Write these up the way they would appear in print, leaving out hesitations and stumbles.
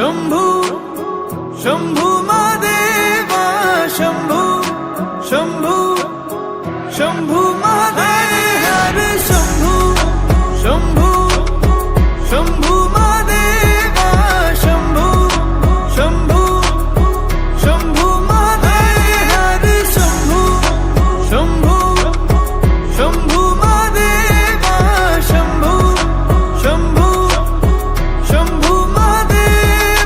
शंभू शंभू महादेवा शंभू शंभू शंभू महादेव हर शंभू शंभू शंभू महादेवा शंभू शंभू शंभू महादेव हर शंभू शंभू शंभू महादेवा शंभू शंभू शंभू महादेव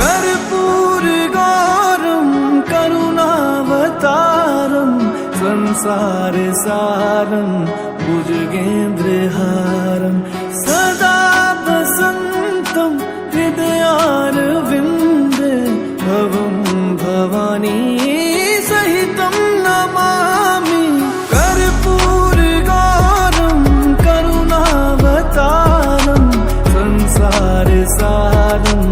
कर्पूर गौरम करुणावतारम संसार सारम भुजगेन्द्रहारम सदा वसन्तं हृदयारविन्दे भवं भवानी सहितं नमामि कर्पूर गौरम करुणावतारम संसार सारम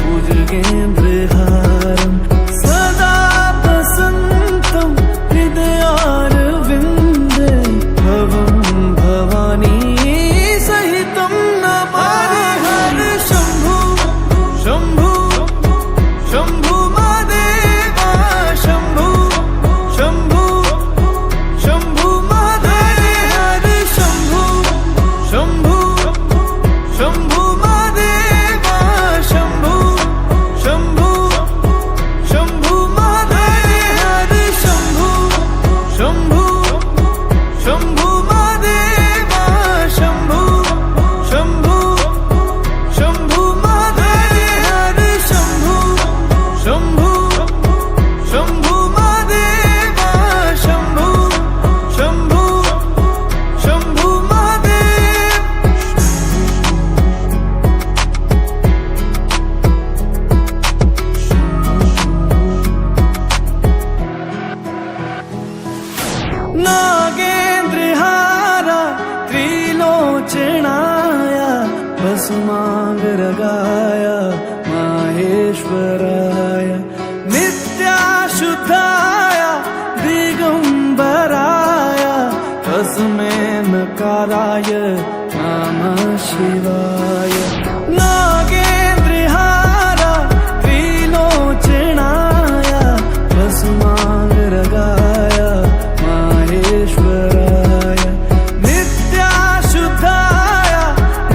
भुजगेन्द्रहारम सदा वसन्तं हृदयारविन्दे भवं भवानी सहितं नमामि हर शंभू शंभू शंभू महादेवा शंभू शंभू शंभू महादेव हर शंभू शंभू शंभू महादेवा शंभू शंभू शंभू महादेव हर शंभू शंभू शंभू महादेवा शंभू शंभू शंभू महादेव हर शंभू शंभू शंभू महादेवा शंभू शंभू शंभू महादेव नागेन्द्रहारा त्रिलोचनाय भस्मांगरागाय माहेश्वराय नित्याशुद्धाय दिगंबराय तस्मै नकाराय नमः शिवाय नागेन्द्रहारा त्रिलोचनाय भस्मांगरागाय माहेश्वराय नित्याशुद्धाय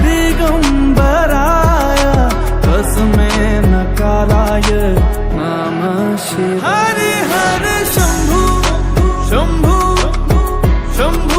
दिगंबराय तस्मै नकाराय नमः शिवाय हर हर शंभू शंभू शंभू